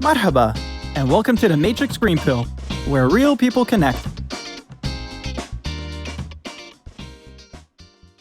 Marhaba, and welcome to the Matrix Green Pill, where real people connect.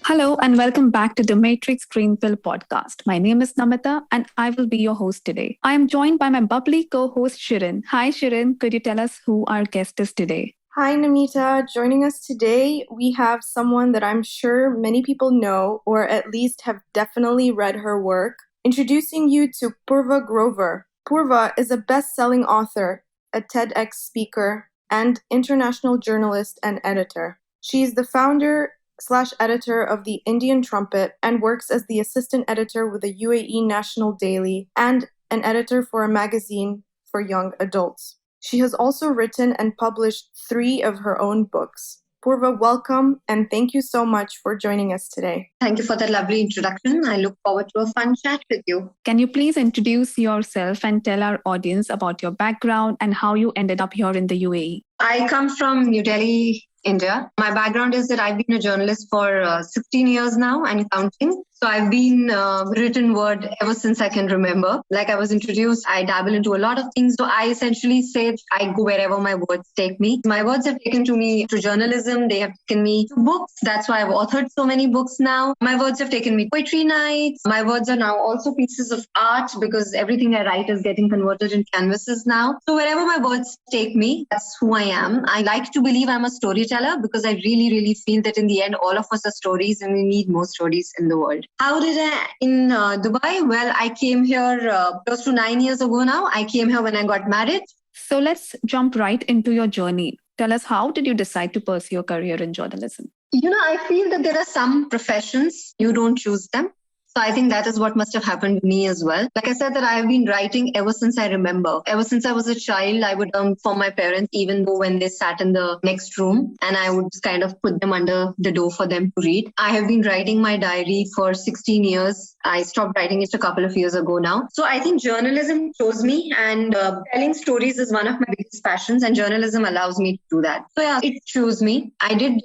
Hello, and welcome back to the Matrix Green Pill podcast. My name is Namita, and I will be your host today. I am joined by my bubbly co-host Shirin. Hi, Shirin. Could you tell us who our guest is today? Hi, Namita. Joining us today, we have someone that I'm sure many people know, or at least have definitely read her work. Introducing you to Purva Grover. Purva is a best-selling author, a TEDx speaker, and international journalist and editor. She is the founder/editor of the Indian Trumpet and works as the assistant editor with the UAE National Daily and an editor for a magazine for young adults. She has also written and published 3 of her own books. Purva, welcome, and thank you so much for joining us today. Thank you for that lovely introduction. I look forward to a fun chat with you. Can you please introduce yourself and tell our audience about your background and how you ended up here in the UAE? I come from New Delhi, India. My background is that I've been a journalist for 16 years now and counting. So I've been written word ever since I can remember. Like I was introduced, I dabble into a lot of things. So I essentially say I go wherever my words take me. My words have taken me to journalism. They have taken me to books. That's why I've authored so many books now. My words have taken me to poetry nights. My words are now also pieces of art because everything I write is getting converted in canvases now. So wherever my words take me, that's who I am. I like to believe I'm a storyteller because I really, really feel that in the end, all of us are stories and we need more stories in the world. How did I in Dubai? Well, I came here close to 9 years ago now. I came here when I got married. So let's jump right into your journey. Tell us, how did you decide to pursue a career in journalism? I feel that there are some professions, you don't choose them. So I think that is what must have happened with me as well. Like I said, that I have been writing ever since I remember. Ever since I was a child, I would for my parents, even though when they sat in the next room, and I would just kind of put them under the door for them to read. I have been writing my diary for 16 years. I stopped writing it a couple of years ago now. So I think journalism chose me, and telling stories is one of my biggest passions, and journalism allows me to do that. So yeah, it chose me. I did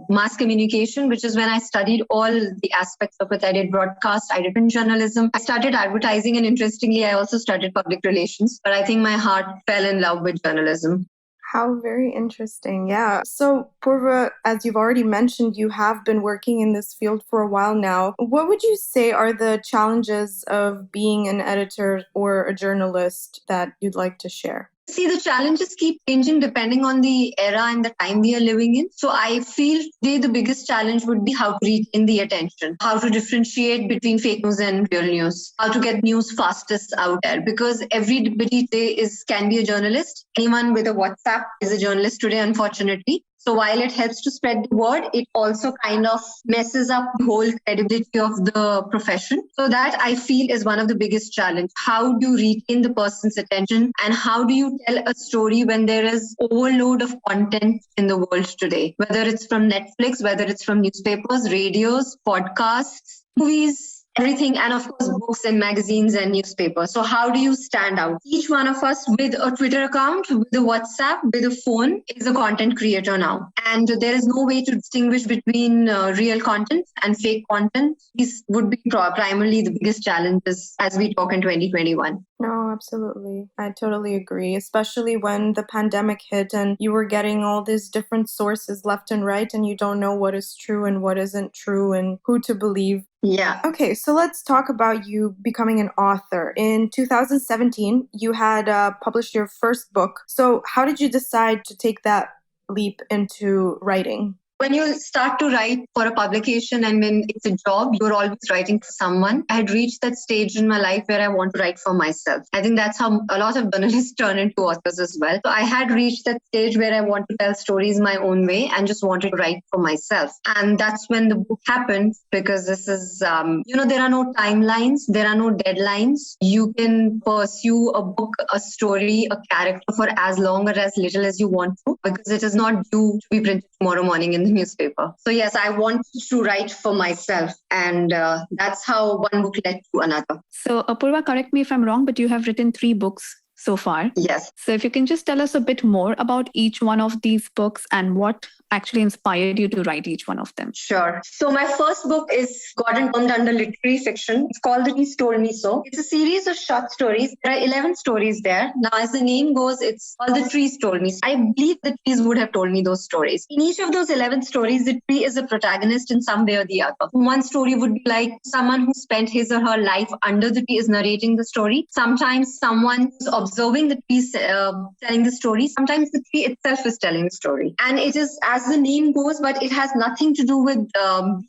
mass communication, which is when I studied all the aspects of it. I did broadcast. I did print journalism. I started advertising, and interestingly, I also started public relations. But I think my heart fell in love with journalism. How very interesting. Yeah. So, Purva, as you've already mentioned, you have been working in this field for a while now. What would you say are the challenges of being an editor or a journalist that you'd like to share? See, the challenges keep changing depending on the era and the time we are living in. So I feel today the biggest challenge would be how to retain the attention, how to differentiate between fake news and real news, how to get news fastest out there. Because everybody today can be a journalist. Anyone with a WhatsApp is a journalist today, unfortunately. So while it helps to spread the word, it also kind of messes up the whole credibility of the profession. So that I feel is one of the biggest challenges. How do you retain the person's attention, and how do you tell a story when there is overload of content in the world today? Whether it's from Netflix, whether it's from newspapers, radios, podcasts, movies, everything, and of course books and magazines and newspapers. So how do you stand out? Each one of us with a Twitter account, with a WhatsApp, with a phone is a content creator now. And there is no way to distinguish between real content and fake content. These would be primarily the biggest challenges as we talk in 2021. No, absolutely. I totally agree, especially when the pandemic hit and you were getting all these different sources left and right, and you don't know what is true and what isn't true and who to believe. Yeah. Okay, so let's talk about you becoming an author. In 2017, you had published your first book. So how did you decide to take that leap into writing? When you start to write for a publication and when it's a job, you're always writing for someone. I had reached that stage in my life where I want to write for myself. I think that's how a lot of journalists turn into authors as well. So I had reached that stage where I want to tell stories my own way and just wanted to write for myself. And that's when the book happened, because this is, there are no timelines, there are no deadlines. You can pursue a book, a story, a character for as long or as little as you want to, because it is not due to be printed tomorrow morning in the newspaper. So yes, I wanted to write for myself, and that's how one book led to another. So Apurva, correct me if I'm wrong, but you have written 3 books so far. Yes. So if you can just tell us a bit more about each one of these books and what actually inspired you to write each one of them? Sure. So my first book is gotten termed under literary fiction. It's called The Trees Told Me So. It's a series of short stories. There are 11 stories there. Now, as the name goes, it's all the trees told me. I believe the trees would have told me those stories. In each of those 11 stories, the tree is a protagonist in some way or the other. One story would be like someone who spent his or her life under the tree is narrating the story. Sometimes someone who's observing the tree telling the story. Sometimes the tree itself is telling the story. And it is as the name goes, but it has nothing to do with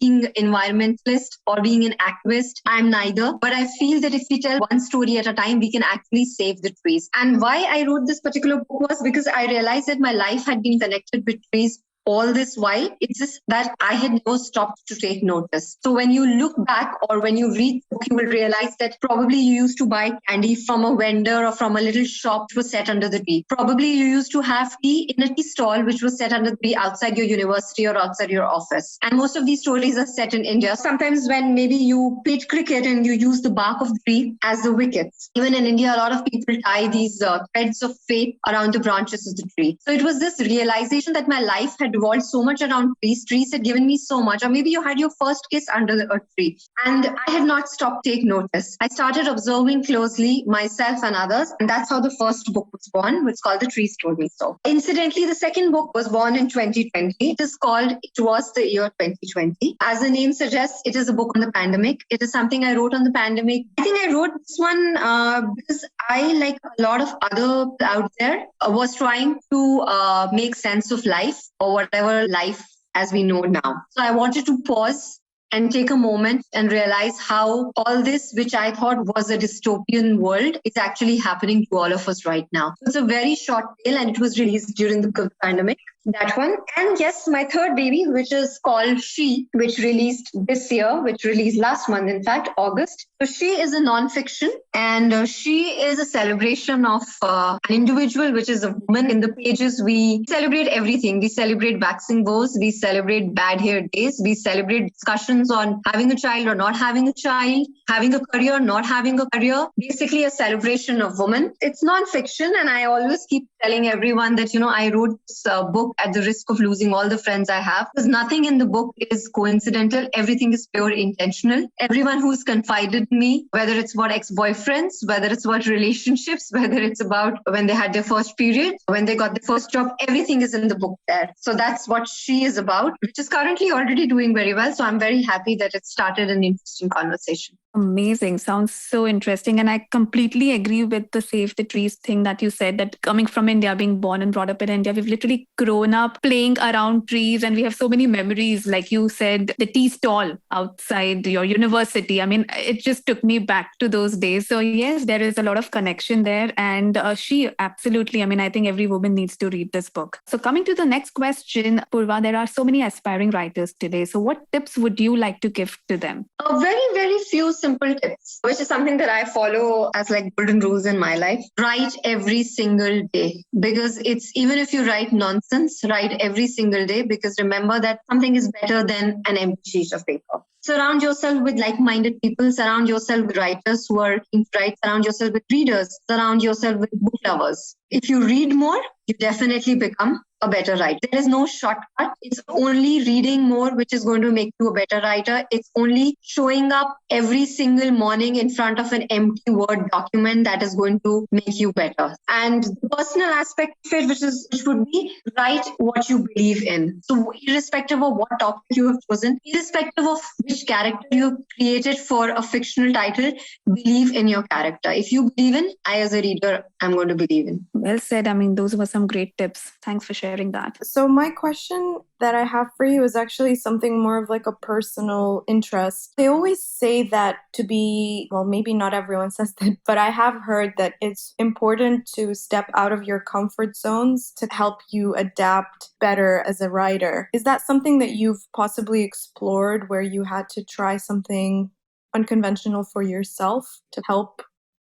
being environmentalist or being an activist. I'm neither. But I feel that if we tell one story at a time, we can actually save the trees. And why I wrote this particular book was because I realized that my life had been connected with trees all this while. It's just that I had never stopped to take notice. So when you look back or when you read the book, you will realize that probably you used to buy candy from a vendor or from a little shop which was set under the tree. Probably you used to have tea in a tea stall which was set under the tree outside your university or outside your office. And most of these stories are set in India. Sometimes when maybe you played cricket and you use the bark of the tree as the wickets. Even in India, a lot of people tie these threads of faith around the branches of the tree. So it was this realization that my life had revolved so much around trees. Trees had given me so much. Or maybe you had your first kiss under a tree. And I had not stopped to take notice. I started observing closely myself and others. And that's how the first book was born, which is called The Trees Told Me So. Incidentally, the second book was born in 2020. It is called It Was the Year 2020. As the name suggests, it is a book on the pandemic. It is something I wrote on the pandemic. I think I wrote this one because I, like a lot of other people out there, was trying to make sense of life or whatever life as we know now. So I wanted to pause and take a moment and realize how all this, which I thought was a dystopian world, is actually happening to all of us right now. It's a very short tale and it was released during the pandemic. That one. And yes, my third baby, which is called She, which released this year, which released last month, in fact, August. So She is a non-fiction and She is a celebration of an individual, which is a woman. In the pages, we celebrate everything. We celebrate waxing bows. We celebrate bad hair days. We celebrate discussions on having a child or not having a child, having a career, not having a career. Basically a celebration of women. It's non-fiction. And I always keep telling everyone that, I wrote this book at the risk of losing all the friends I have, because nothing in the book is coincidental. Everything is pure intentional. Everyone who's confided in me, whether it's about ex-boyfriends, whether it's about relationships, whether it's about when they had their first period, when they got the first job, everything is in the book there. So that's what She is about, which is currently already doing very well. So I'm very happy that it started an interesting conversation. Amazing. Sounds so interesting. And I completely agree with the Save the Trees thing that you said, that coming from India, being born and brought up in India, we've literally grown up playing around trees and we have so many memories. Like you said, the tea stall outside your university. I mean, it just took me back to those days. So yes, there is a lot of connection there. And She, absolutely. I mean, I think every woman needs to read this book. So coming to the next question, Purva, there are so many aspiring writers today. So what tips would you like to give to them? Very, very few simple tips, which is something that I follow as like golden rules in my life. Write every single day, because it's, even if you write nonsense, write every single day, because remember that something is better than an empty sheet of paper. Surround yourself with like-minded people. Surround yourself with writers who are keen to write. Surround yourself with readers. Surround yourself with book lovers. If you read more, you definitely become a better writer. There is no shortcut. It's only reading more which is going to make you a better writer. It's only showing up every single morning in front of an empty Word document that is going to make you better. And the personal aspect of it, which would be write what you believe in. So irrespective of what topic you have chosen, irrespective of which character you have created for a fictional title, believe in your character. If you believe in, I as a reader, I'm going to believe in. Well said. I mean, those were some great tips. Thanks for sharing that. So my question that I have for you is actually something more of like a personal interest. They always say that to be, well, maybe not everyone says that, but I have heard that it's important to step out of your comfort zones to help you adapt better as a writer. Is that something that you've possibly explored, where you had to try something unconventional for yourself to help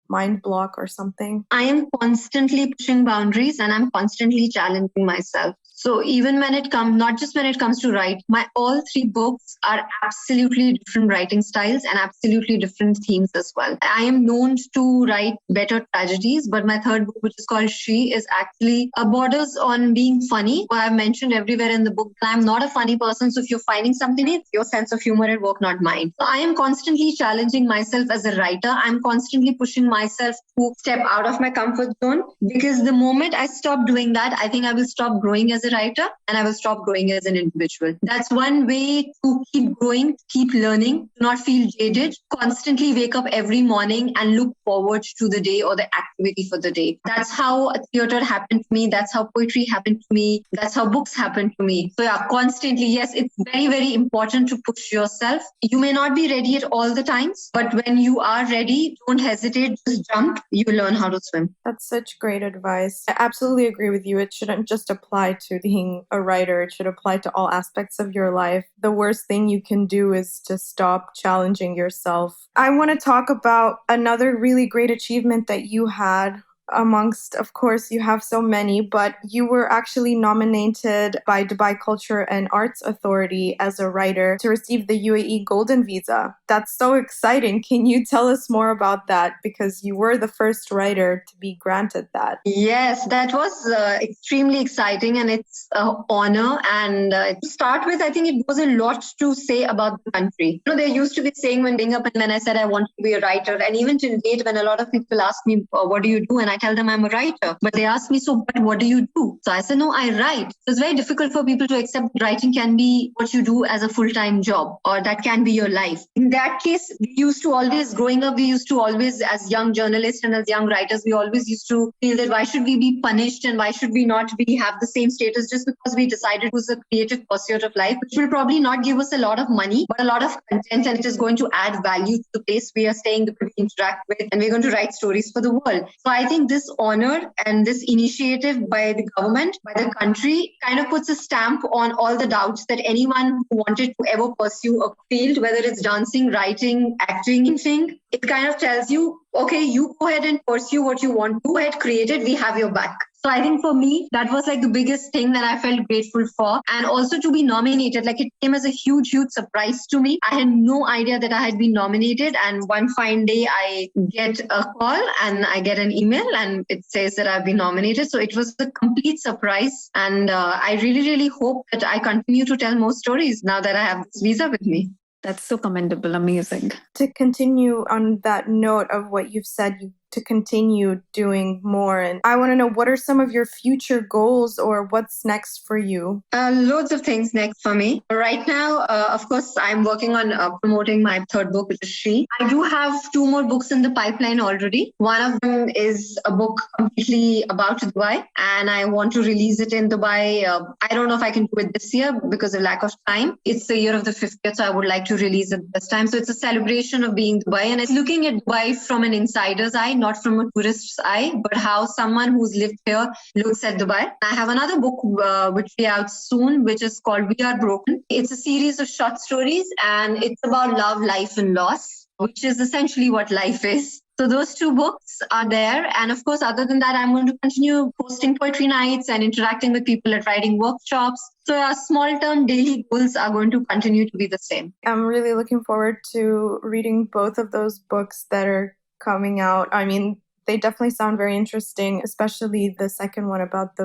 mind block or something? I am constantly pushing boundaries and I'm constantly challenging myself. So even when it comes, not just when it comes to write, my all 3 books are absolutely different writing styles and absolutely different themes as well. I am known to write better tragedies, but my 3rd book, which is called She, is actually borders on being funny. I've mentioned everywhere in the book that I'm not a funny person. So if you're finding something, it's your sense of humor at work, not mine. So I am constantly challenging myself as a writer. I'm constantly pushing myself to step out of my comfort zone, because the moment I stop doing that, I think I will stop growing as a writer and I will stop growing as an individual. That's one way to keep growing, keep learning, not feel jaded, constantly wake up every morning and look forward to the day or the activity for the day. That's how theater happened to me. That's how poetry happened to me. That's how books happened to me. So yeah, constantly, yes, it's very, very important to push yourself. You may not be ready at all the times, but when you are ready, don't hesitate, just jump. You will learn how to swim. That's such great advice. I absolutely agree with you. It shouldn't just apply to being a writer. It should apply to all aspects of your life. The worst thing you can do is to stop challenging yourself. I want to talk about another really great achievement that you had. Amongst, of course, you have so many, but you were actually nominated by Dubai Culture and Arts Authority as a writer to receive the UAE Golden Visa. That's so exciting. Can you tell us more about that? Because you were the first writer to be granted that. Yes, that was extremely exciting, and it's an honor. And to start with, I think it was a lot to say about the country. They used to be saying when growing up, and when I said I want to be a writer, and even till date, when a lot of people ask me, what do you do? And I tell them I'm a writer. But they ask me, so but what do you do? So I said, no, I write. So it's very difficult for people to accept writing can be what you do as a full-time job, or that can be your life. In that case, we used to always, growing up, we used to always, as young journalists and as young writers, we always used to feel that why should we be punished and why should we not have the same status just because we decided it was a creative pursuit of life, which will probably not give us a lot of money, but a lot of content, and it is going to add value to the place we are staying, the people we interact with, and we're going to write stories for the world. So I think this honor and this initiative by the government, by the country, kind of puts a stamp on all the doubts that anyone who wanted to ever pursue a field, whether it's dancing, writing, acting, anything, it kind of tells you, okay, you go ahead and pursue what you want. Go ahead, create it. We have your back. So I think for me, that was like the biggest thing that I felt grateful for. And also to be nominated, like it came as a huge, huge surprise to me. I had no idea that I had been nominated. And one fine day I get a call and I get an email and it says that I've been nominated. So it was a complete surprise. And I really, really hope that I continue to tell more stories now that I have this visa with me. That's so commendable. Amazing. To continue on that note of what you've said, to continue doing more. And I want to know, what are some of your future goals or what's next for you? Loads of things next for me. Right now, of course, I'm working on promoting my 3rd book, which is She. I do have 2 more books in the pipeline already. One of them is a book completely about Dubai, and I want to release it in Dubai. I don't know if I can do it this year because of lack of time. It's the year of the 50th, so I would like to release it this time. So it's a celebration of being Dubai, and it's looking at Dubai from an insider's eye, not from a tourist's eye, but how someone who's lived here looks at Dubai. I have another book which will be out soon, which is called We Are Broken. It's a series of short stories, and it's about love, life, and loss, which is essentially what life is. So those 2 books are there. And of course, other than that, I'm going to continue hosting poetry nights and interacting with people at writing workshops. So our small-term daily goals are going to continue to be the same. I'm really looking forward to reading both of those books that are coming out. I mean, they definitely sound very interesting, especially the second one about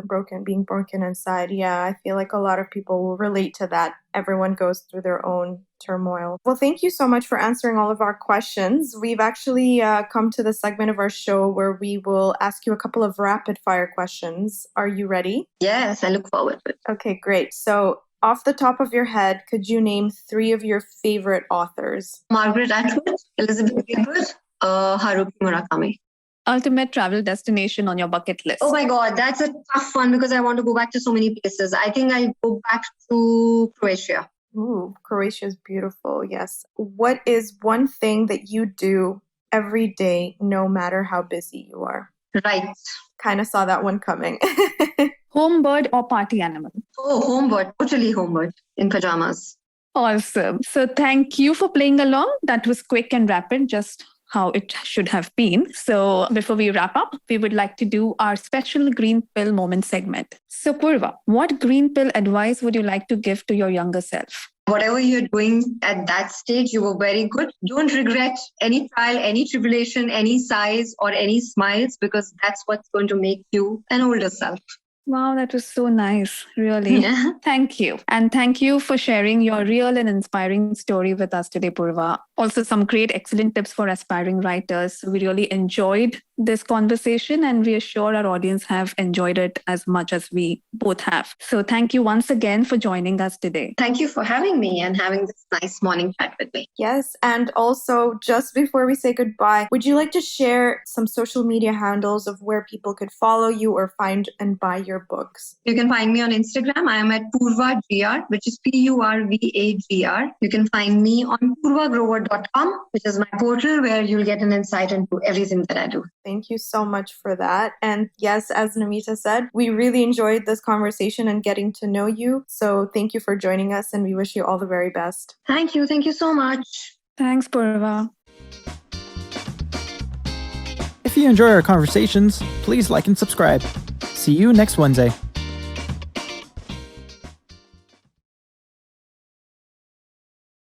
being broken inside. Yeah, I feel like a lot of people will relate to that. Everyone goes through their own turmoil. Well, thank you so much for answering all of our questions. We've actually come to the segment of our show where we will ask you a couple of rapid fire questions. Are you ready? Yes, I look forward to it. Okay, great. So off the top of your head, could you name 3 of your favorite authors? Margaret Atwood, Elizabeth Gilbert, Haruki Murakami. Ultimate travel destination on your bucket list? Oh my God, that's a tough one because I want to go back to so many places. I think I'll go back to Croatia. Ooh, Croatia is beautiful, yes. What is one thing that you do every day, no matter how busy you are? Right. Kind of saw that one coming. Home bird or party animal? Oh, homebird, totally homebird in pajamas. Awesome. So thank you for playing along. That was quick and rapid, just how it should have been. So before we wrap up, we would like to do our special Green Pill moment segment. So Purva, what Green Pill advice would you like to give to your younger self? Whatever you're doing at that stage, you were very good. Don't regret any trial, any tribulation, any sighs, or any smiles, because that's what's going to make you an older self. Wow, that was so nice, really. Yeah. Thank you. And thank you for sharing your real and inspiring story with us today, Purva. Also, some great, excellent tips for aspiring writers. We really enjoyed this conversation, and we are sure our audience have enjoyed it as much as we both have. So thank you once again for joining us today. Thank you for having me and having this nice morning chat with me. Yes, and also just before we say goodbye, would you like to share some social media handles of where people could follow you or find and buy your books? You can find me on Instagram. I am at PurvaGR, which is PURVAGR. You can find me on purvagrover.com, which is my portal where you'll get an insight into everything that I do. Thank you so much for that. And yes, as Namita said, we really enjoyed this conversation and getting to know you. So thank you for joining us, and we wish you all the very best. Thank you. Thank you so much. Thanks, Purva. If you enjoy our conversations, please like and subscribe. See you next Wednesday.